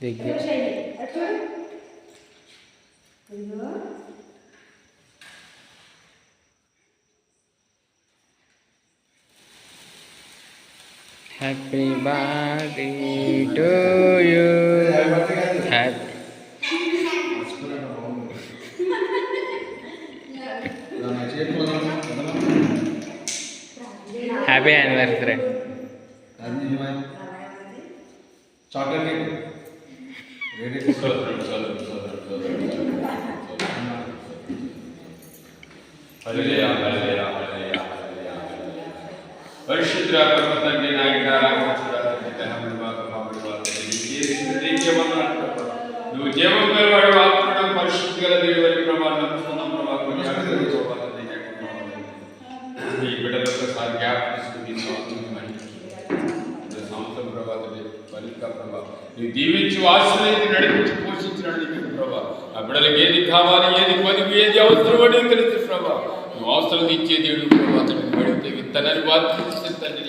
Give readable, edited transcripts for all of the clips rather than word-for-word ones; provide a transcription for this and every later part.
దగ్గర happy birthday to you. Happy anniversary. Chocolate cake పరిశుద్ధ తండ్రి నాయక నువ్వు జీవం వాడు ఆత్మడు పరిశుద్ధి గల దేవుడి వరి ప్రభావం నమ్ముతున్నాం ప్రభావం ఈ బిడ్డల ఒకసారి గ్యాప్ తీసుకుని సంవత్సరం ప్రభావం ఫలిత ప్రభావం నువ్వు దీవించి ఆశ్రయించి నడిపించి పోషించినాడు ప్రభావ. ఆ బిడ్డలకు ఏది కావాలి, ఏది పొదుపు, ఏది అవసరం అని తెలుసు ప్రభావ. నువ్వు అవసరం ఇచ్చే దేవుడు ప్రభావ. పడితే విత్తనాన్ని బాధ్యత తండ్రి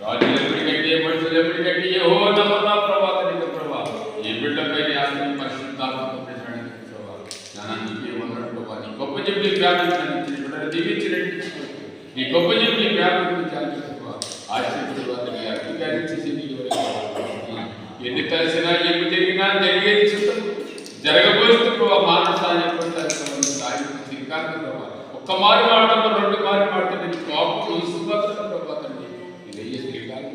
రాజులు ఎప్పుడు కట్టి మనుషులు ఎప్పుడు కట్టి ఏ హో నమ్మన్నా ప్రభావ ప్రభావ. ఏ బిడ్డపై ఆశ్రయం పరిశుద్ధాత్మక ప్రభావ. జ్ఞానాన్ని ఏమన్నాడు ప్రభావ. నీ గొప్ప చెప్పి వ్యాపించిన బిడ్డలు దీవించి నడిపించుకోవచ్చు. నీ గొప్ప చెప్పి వ్యాపించాలి ఆశ్చర్యపడి ఎన్ని కలిసినా ఏమి జరిగినా జరిగేది చూస్తాం జరగబోతుంది ప్రభావ. మానసాన్ని ఒక్క మారి మాడటంలో రెండు మారి మాడుతుంది కోపం సుభద్రత ప్రభాతండి. ఇది అయ్యే శ్రీకారం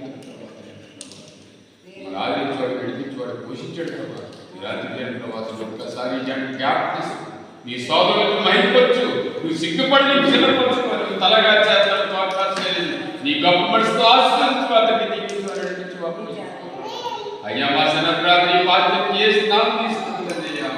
ఆదరించేవాడు, నడిపించేవాడు, పోషించాడు ప్రభావ. ఈ రాత్రి ప్రభావం ఒక్కసారి గ్యాప్ తీసు నీ సోదరులకు మహిపచ్చు. నువ్వు సిగ్గుపడి నీకు చిన్నపరచు. నువ్వు తలగా చేస్తాను తోటలేదు నీ గొప్ప మనసుతో ఆశీర్వదించు. అయ్యా మా సనప్రాంతి బాధ్యత చేసి నాకు తీసుకుంటుంది అయ్యా.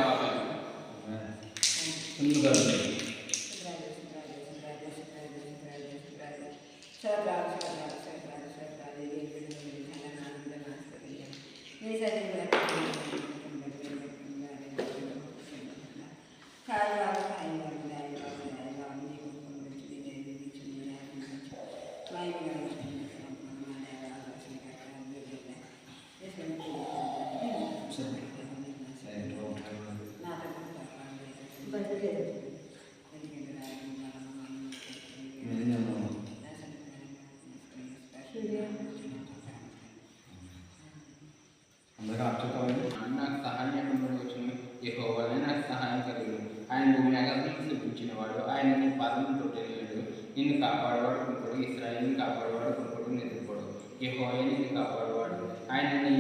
నాకు సహాయం ఎక్కడ వచ్చింది యెహోవానే నాకు సహాయం కలిగి. ఆయన భూమి ఆకాశం సృష్టించినవాడు. ఆయన నీ పాదముతో తెలియడు. నిన్ను కాపాడేవాడు కొనుకోడు. ఇశ్రాయేలుని కాపాడేవాడు కొనుకోడు నిద్రపోడు. యెహోవాయే నిన్ను కాపాడేవాడు. ఆయన నీ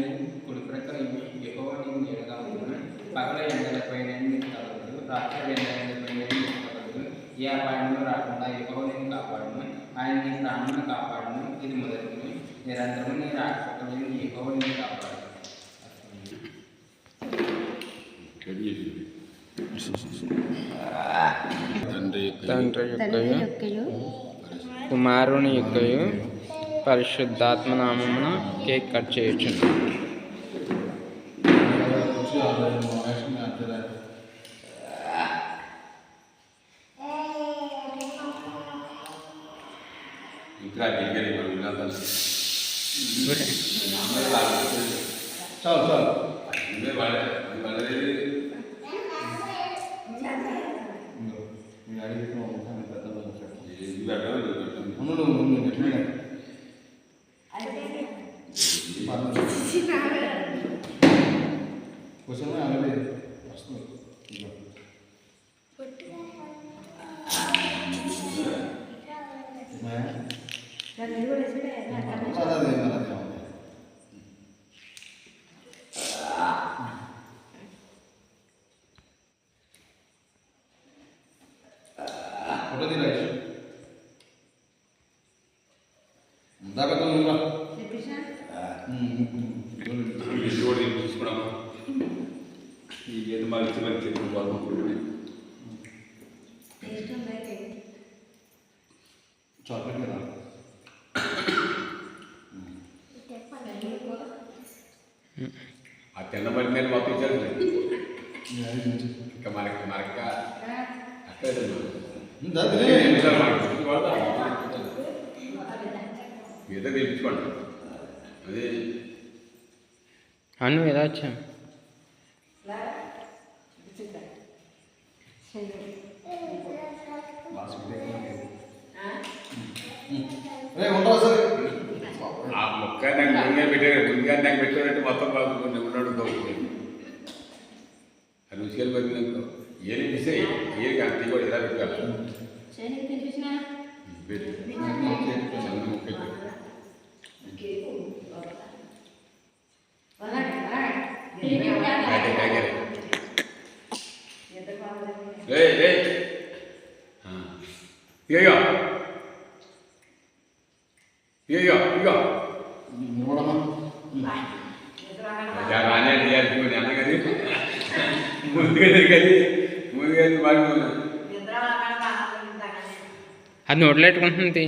కుడి ప్రక్కన యెహోవా నీకు నీడగా ఉండును. పగల ఎండలపై నీకు తగలదు, రాత్రి ఎండలపై నీకు తగలదు. ఏ అపాయంలో రాకుండా యెహోవా నిన్ను కాపాడును. ఆయన నీ ప్రాణాలను కాపాడును. ఇది మొదటి నిరంతరం నీ రాకపోతే యెహోవా నిన్ను కాపాడు. తండ్రి యొక్కయు కుమారుని యొక్కయు పరిశుద్ధాత్మ నామమున కేక్ కట్ చేయొచ్చు. చాక్లెట్ కదా ఆ తెల్లబడి మీద మొత్తం ఇచ్చారు. ఇంకా మనకి మనక అక్కడ ఏదో గెలిపించుకోండి. అదే అను ఎలా వచ్చాను ఆ మొక్క నాకు ముందుగా పెట్టారు ముందుగా నాకు పెట్టారంటే మొత్తం బాగుంది ఉన్నాడు అది రుచిగా పెట్టినాక ఏది తీసే ఏది కానీ కూడా ఎలా పెట్టాలి ఇగో రానే అన్నగది ముందుగా బాగున్నా అది నోట్లో పెట్టుకుంటుంది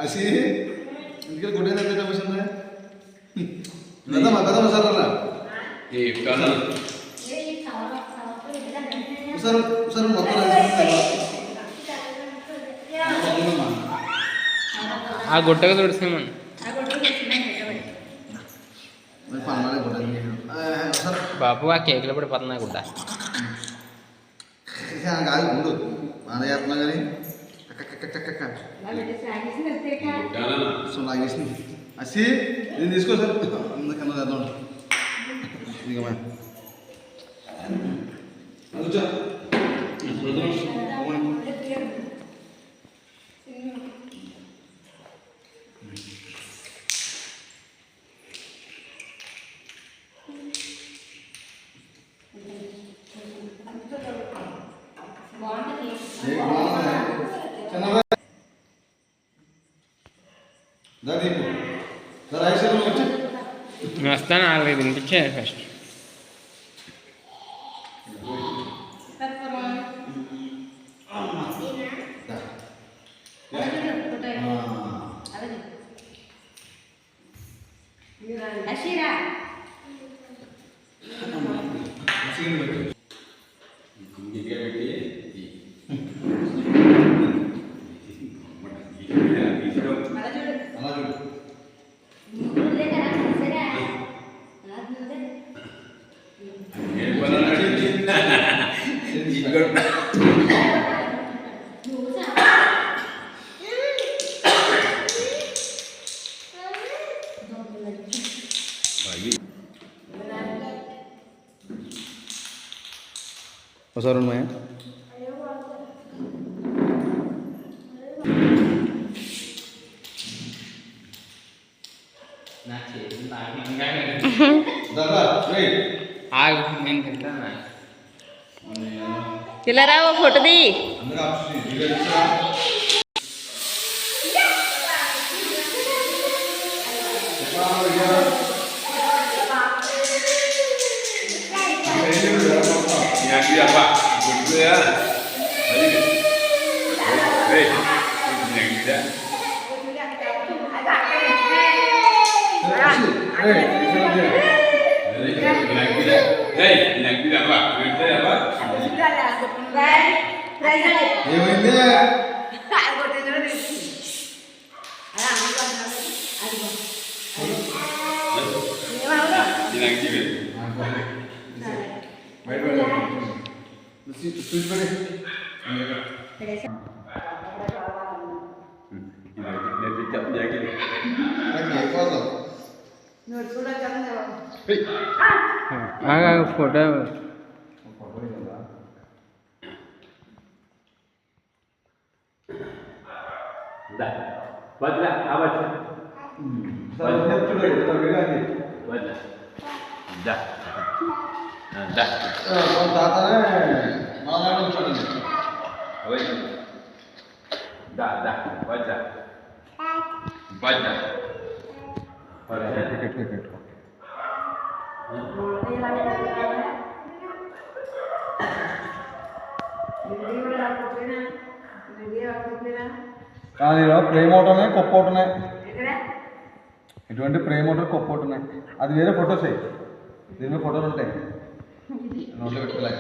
अशी इतके कुठे नाही त्याच्यापासून दादा मसाला सर सर ఆ గుట్టగా తుడిసేమని బాబు ఆ కేకులో పడిపోతుంది ఆ గుడ్డ కాదు గుండు మన చేస్తున్నా కానీ సో లాగేసింది అసి నేను తీసుకో సార్ అందుకన్నా చేద్దాం ఇక కూర్చో వస్తాను 4-5 వినిపించాను ఫస్ట్ Pasaron Maya. నేను తింటాను ఇలా రా ఓ ఫోటో ది apa? Betul ya. Hei, yang tidak. Hei, yang tidak apa? Betul apa? Yang tidak. Switch balik. Photo Baca, apa baca? Dah. Dah. Dah, baca. Baca. కానీ ప్రేమ ఒకటి ఉన్నాయి, కొప్ప ఒకటి ఉన్నాయి. ఇటువంటి ప్రేమ ఒకటి, కొప్ప ఒకటి ఉన్నాయి. అది వేరే ఫొటోస్ అయ్యి, దీని మీద ఫోటోలు ఉంటాయి, నోట్లో పెట్టుకోలేక.